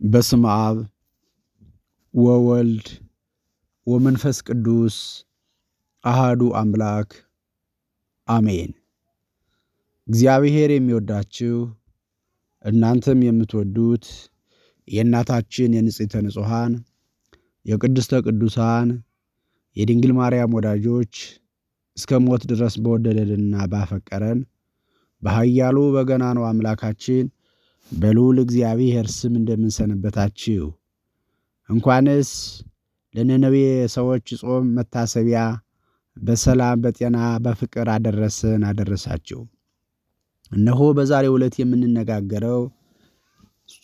በስመ አብ ወወልድ ወመንፈስ ቅዱስ አሃዱ አምላክ አሜን። እግዚአብሔር የሚወዳችሁ እናንተም የምትወዱት የእናታችን የንጽሕተ ንጹሐን የቅድስተ ቅዱሳን የድንግል ማርያም ወዳጆች እስከ ሞት ድረስ በወደደንና ባፈቀረን በኃያሉ በገናናው አምላካችን በልዑል እግዚአብሔር ስም እንደምንሰነበታችሁ እንኳንስ ለነነዌ ሰዎች ጾም መታሰቢያ በሰላም በጤና በፍቅር አደረሰን አደረሳችሁ። እነሆ በዛሬው ዕለት የምንነጋገረው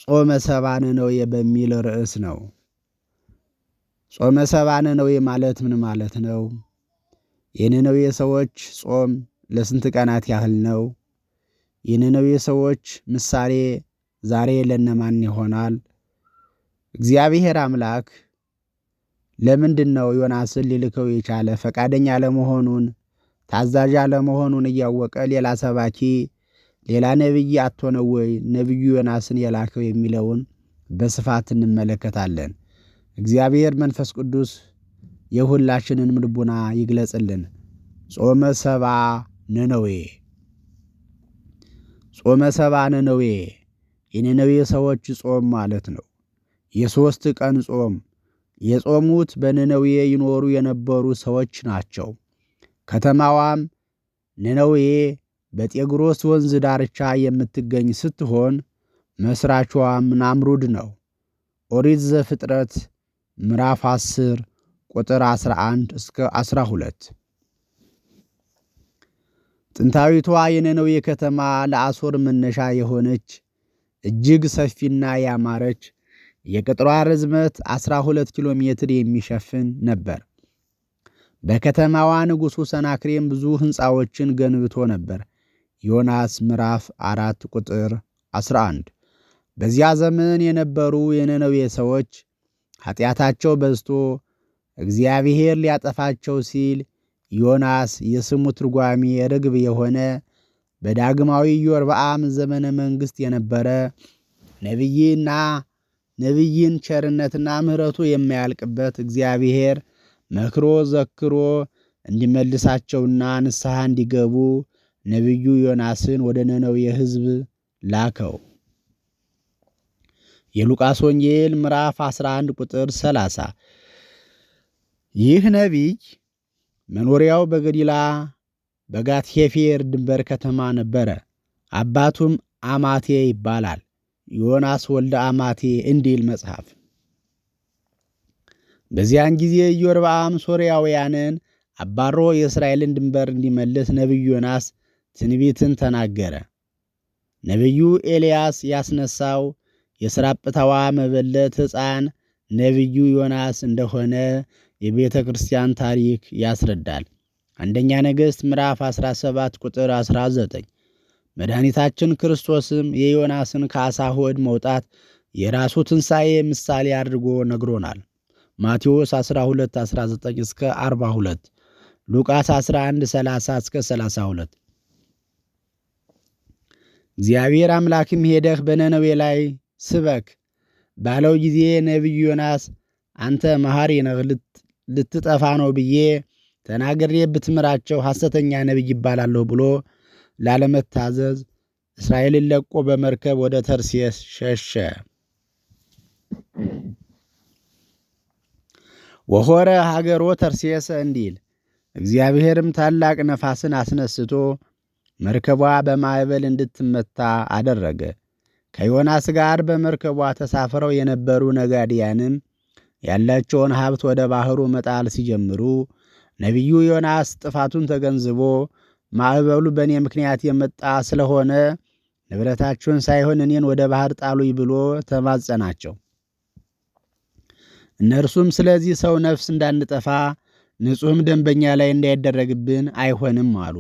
ጾመ ሰብአ ነነዌ በሚል ርዕስ ነው። ጾመ ሰብአ ነነዌ ማለት ምን ማለት ነው? የነነዌ ሰዎች ጾም ለስንት ቀናት ያህል ነው? የነነዌ ሰዎች ምሳሌ ዛሬ ለነማን ይሆናል? እግዚአብሔር አምላክ ለምንድን ነው ዮናስን ሊልከው የቻለ? ፈቃደኛ ለመሆኑን ታዛዥ ለመሆኑን እያወቀ ሌላ ሰባኪ ሌላ ነቢይ አጥቶ ነው ወይ ነቢዩ ዮናስን የላከው የሚለውን በስፋት እንመለከታለን። እግዚአብሔር መንፈስ ቅዱስ የሁላችንን ልቡና ይግለጽልን። ጾመ ሰብአ ነነዌ። ጾመ ሰብአ ነነዌ የነነዌ ሰዎች ጾም ማለት ነው። የ3 ቀን ጾም የጾሙት በነነዌ ይኖሩ የነበሩ ሰዎች ናቸው። ከተማዋም ነነዌ በጤግሮስ ወንዝ ዳርቻ የምትገኝ ስትሆን መስራቿም ናምሩድ ነው። ኦሪት ዘፍጥረት ምዕራፍ 10 ቁጥር 11 እስከ 12። ጥንታዊቷ የነነዌ ከተማ ለአሦር መነሻ የሆነች እጅግ ሰፊና ያማረች የቅጥሯ ርዝመት 12 ኪሎ ሜትር የሚሸፍን ነበር። በከተማዋ ንጉሡ ሰናክሬም ብዙ ሕንፃዎችን ገንብቶ ነበር። ዮናስ ምዕራፍ 4 ቁጥር 11። በዚያ ዘመን የነበሩ የነነዌ ሰዎች ኃጢአታቸው በዝቶ እግዚአብሔር ሊያጠፋቸው ሲል ዮናስ የስሙ ትርጓሜ ርግብ የሆነ በዳግማዊ ኢዮርብዓም ዘመነ መንግሥት የነበረ ነቢይን ቸርነትና ምሕረቱ የማያልቅበት እግዚአብሔር መክሮ ዘክሮ እንዲመልሳቸውና ንስሐ እንዲገቡ ነቢዩ ዮናስን ወደ ነነዌ ሕዝብ ላከው። የሉቃስ ወንጌል ምዕራፍ 11 ቁጥር 30። ይህ ነቢይ መኖሪያው በገሊላ በጋትሔፌር ድንበር ከተማ ነበረ። አባቱም አማቴ ይባላል። ዮናስ ወልደ አማቴ እንዲል መጽሐፍ። በዚያን ጊዜ ኢዮርብዓም ሶርያውያንን አባሮ የእስራኤልን ድንበር እንዲመልስ ነቢዩ ዮናስ ትንቢትን ተናገረ። ነቢዩ ኤልያስ ያስነሳው የስራጵታዋ መበለት ሕፃን ነቢዩ ዮናስ እንደሆነ የቤተ ክርስቲያን ታሪክ ያስረዳል። አንደኛ ነገሥት ምዕራፍ 17 ቁጥር 19። መድኃኒታችን ክርስቶስም የዮናስን ከዓሣ ሆድ መውጣት የራሱ ትንሣኤ ምሳሌ አድርጎ ነግሮናል። ማቴዎስ 12 19 እስከ 42፣ ሉቃስ 11 30 እስከ 32። እግዚአብሔር አምላክም ሄደህ በነነዌ ላይ ስበክ ባለው ጊዜ ነቢዩ ዮናስ አንተ መሐሪ ነህ፣ ልትጠፋ ነው ብዬ ተናግሬ ብትምራቸው ሐሰተኛ ነቢይ ይባላለሁ ብሎ ላለመታዘዝ እስራኤልን ለቆ በመርከብ ወደ ተርሴስ ሸሸ። ወሖረ ሀገሮ ተርሴስ እንዲል እግዚአብሔርም ታላቅ ነፋስን አስነስቶ መርከቧ በማዕበል እንድትመታ አደረገ። ከዮናስ ጋር በመርከቧ ተሳፍረው የነበሩ ነጋዴያንም ያላቸውን ሀብት ወደ ባህሩ መጣል ሲጀምሩ ነቢዩ ዮናስ ጥፋቱን ተገንዝቦ ማዕበሉ በእኔ ምክንያት የመጣ ስለሆነ ንብረታችሁን ሳይሆን እኔን ወደ ባህር ጣሉኝ ብሎ ተማጸናቸው። እነርሱም ስለዚህ ሰው ነፍስ እንዳንጠፋ ንጹሕም ደንበኛ ላይ እንዳይደረግብን አይሆንም አሉ።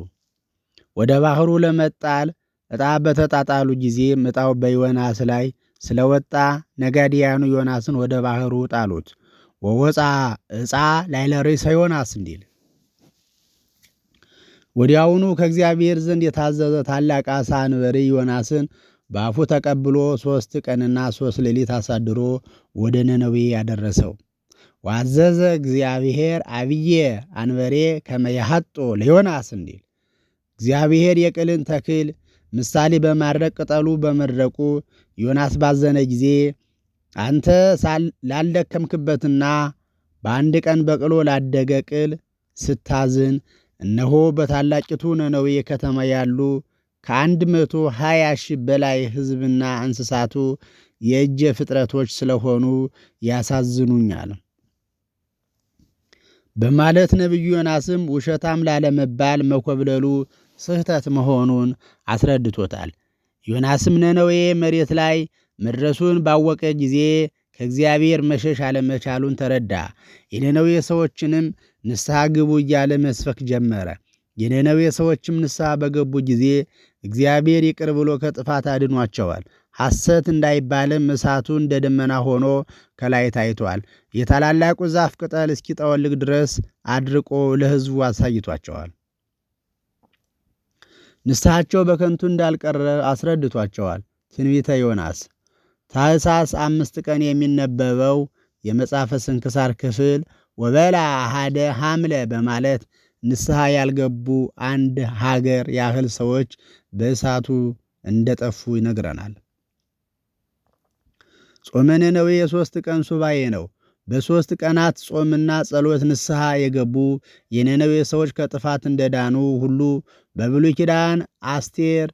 ወደ ባህሩ ለመጣል ዕጣ በተጣጣሉ ጊዜ ዕጣው በዮናስ ላይ ስለወጣ ነጋዴያኑ ዮናስን ወደ ባህሩ ጣሉት። ወወፃ ዕፃ ላዕለ ርእሰ ዮናስ እንዲል ወዲያውኑ ከእግዚአብሔር ዘንድ የታዘዘ ታላቅ ዓሣ አንበሪ ዮናስን በአፉ ተቀብሎ 3 ቀንና 3 ሌሊት አሳድሮ ወደ ነነዌ ያደረሰው። ዋዘዘ እግዚአብሔር አብዬ አንበሬ ከመያሐጦ ለዮናስ እንዲል እግዚአብሔር የቅልን ተክል ምሳሌ በማድረግ ቅጠሉ በመድረቁ ዮናስ ባዘነ ጊዜ አንተ ላልደከምክበትና በአንድ ቀን በቅሎ ላደገ ቅል ስታዝን እነሆ በታላቂቱ ነነዌ ከተማ ያሉ ከ120,000 በላይ ሕዝብና እንስሳቱ የእጄ ፍጥረቶች ስለሆኑ ያሳዝኑኛል በማለት ነቢዩ ዮናስም ውሸታም ላለመባል መኮብለሉ ስህተት መሆኑን አስረድቶታል። ዮናስም ነነዌ መሬት ላይ መድረሱን ባወቀ ጊዜ ከእግዚአብሔር መሸሽ አለመቻሉን ተረዳ። የነነዌ ሰዎችንም ንስሐ ግቡ እያለ መስበክ ጀመረ። የነነዌ ሰዎችም ንስሐ በገቡ ጊዜ እግዚአብሔር ይቅር ብሎ ከጥፋት አድኗቸዋል። ሐሰት እንዳይባልም እሳቱ እንደ ደመና ሆኖ ከላይ ታይቷል። የታላላቁ ዛፍ ቅጠል እስኪጠወልግ ድረስ አድርቆ ለሕዝቡ አሳይቷቸዋል። ንስሐቸው በከንቱ እንዳልቀረ አስረድቷቸዋል። ትንቢተ ዮናስ ታኅሳስ 5 ቀን የሚነበበው የመጽሐፈ ስንክሳር ክፍል ወበላ አሐደ ሐምለ በማለት ንስሐ ያልገቡ 1 ሀገር ያህል ሰዎች በእሳቱ እንደጠፉ ይነግረናል። ጾመ ነነዌ የ3 ቀን ሱባኤ ነው። በ3 ቀናት ጾምና ጸሎት ንስሐ የገቡ የነነዌ ሰዎች ከጥፋት እንደዳኑ ሁሉ በብሉይ ኪዳን አስቴር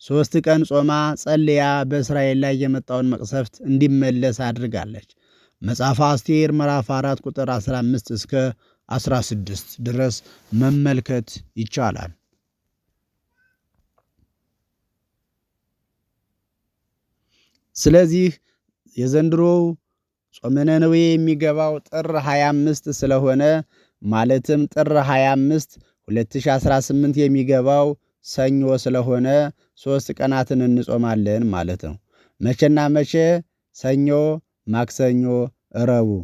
3 ቀን ጾማ ጸልያ በእስራኤል ላይ የመጣውን መቅሰፍት እንዲመለስ አድርጋለች። መጽሐፈ አስቴር ምዕራፍ 4 ቁጥር 15 እስከ 16 ድረስ መመልከት ይቻላል። ስለዚህ የዘንድሮው ጾመ ነነዌ የሚገባው ጥር 25 ስለሆነ ማለትም ጥር 25 2018 የሚገባው ሰኞ ስለሆነ 3 ቀናትን እንጾማለን ማለት ነው። መቼና መቼ? ሰኞ፣ ማክሰኞ፣ ረቡዕ።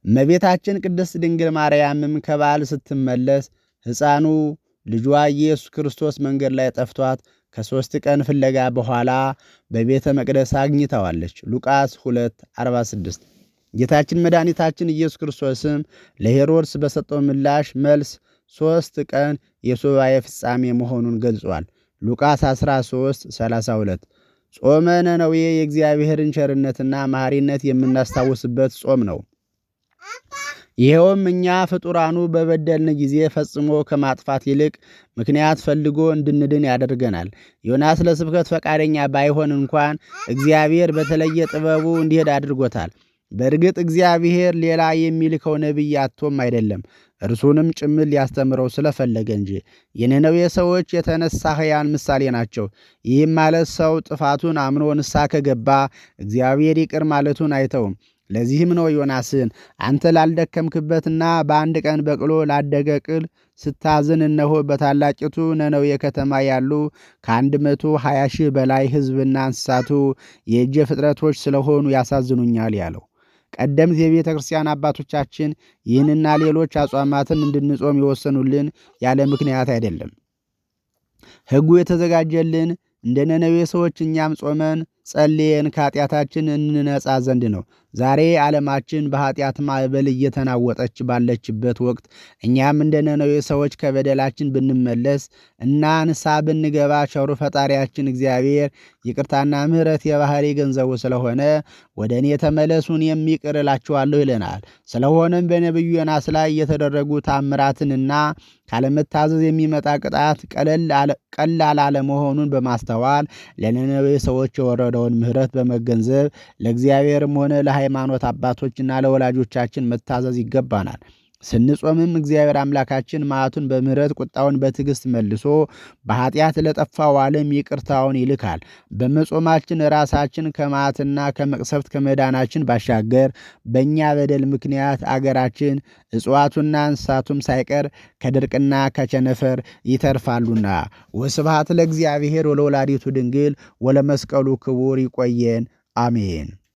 እመቤታችን ቅድስት ድንግል ማርያምም ከበዓል ስትመለስ ሕፃኑ ልጇ ኢየሱስ ክርስቶስ መንገድ ላይ ጠፍቷት ከ3 ቀን ፍለጋ በኋላ በቤተ መቅደስ አግኝተዋለች። ሉቃስ 2:46። ጌታችን መድኃኒታችን ኢየሱስ ክርስቶስም ለሄሮድስ በሰጠው ምላሽ መልስ 3 ቀን የሱባኤ ፍጻሜ መሆኑን ገልጿል። ሉቃስ 13:32። ጾመ ነነዌ የእግዚአብሔርን ቸርነትና መሐሪነት የምናስታውስበት ጾም ነው። ይኸውም እኛ ፍጡራኑ በበደልን ጊዜ ፈጽሞ ከማጥፋት ይልቅ ምክንያት ፈልጎ እንድንድን ያደርገናል። ዮናስ ለስብከት ፈቃደኛ ባይሆን እንኳን እግዚአብሔር በተለየ ጥበቡ እንዲሄድ አድርጎታል። በእርግጥ እግዚአብሔር ሌላ የሚልከው ነቢይ አጥቶም አይደለም፣ እርሱንም ጭምር ሊያስተምረው ስለፈለገ እንጂ። የነነዌ ሰዎች የተነሳ ሕያው ምሳሌ ናቸው። ይህም ማለት ሰው ጥፋቱን አምኖ ንስሐ ከገባ እግዚአብሔር ይቅር ማለቱን አይተውም። ለዚህም ነው ዮናስን አንተ ላልደከምክበትና በአንድ ቀን በቅሎ ላደገ ቅል ስታዝን እነሆ በታላቂቱ ነነዌ ከተማ ያሉ ከ120,000 በላይ ሕዝብና እንስሳቱ የእጄ ፍጥረቶች ስለሆኑ ያሳዝኑኛል ያለው። ቀደምት የቤተ ክርስቲያን አባቶቻችን ይህንና ሌሎች አጽዋማትን እንድንጾም የወሰኑልን ያለ ምክንያት አይደለም። ሕጉ የተዘጋጀልን እንደ ነነዌ ሰዎች እኛም ጾመን ጸልየን ከኃጢአታችን እንነጻ ዘንድ ነው። ዛሬ ዓለማችን በኃጢአት ማዕበል እየተናወጠች ባለችበት ወቅት እኛም እንደ ነነዌ ሰዎች ከበደላችን ብንመለስ እና ንስሐ ብንገባ ቸሩ ፈጣሪያችን እግዚአብሔር ይቅርታና ምሕረት የባህሪ ገንዘቡ ስለሆነ ወደ እኔ ተመለሱን የሚቅር እላችኋለሁ ይለናል። ስለሆነም በነቢዩ ዮናስ ላይ የተደረጉ ታምራትንና ካለመታዘዝ የሚመጣ ቅጣት ቀላል አለመሆኑን በማስተዋል ለነነዌ ሰዎች የወረደውን ምሕረት በመገንዘብ ለእግዚአብሔርም ሆነ ለሃይማኖት አባቶችና ለወላጆቻችን መታዘዝ ይገባናል። ስንጾምም እግዚአብሔር አምላካችን መዓቱን በምሕረት ቁጣውን በትዕግስት መልሶ በኃጢአት ለጠፋው ዓለም ይቅርታውን ይልካል። በመጾማችን ራሳችን ከመዓትና ከመቅሰፍት ከመዳናችን ባሻገር በእኛ በደል ምክንያት አገራችን እጽዋቱና እንስሳቱም ሳይቀር ከድርቅና ከቸነፈር ይተርፋሉና። ወስብሐት ለእግዚአብሔር ወለወላዲቱ ድንግል ወለመስቀሉ ክቡር። ይቆየን። አሜን።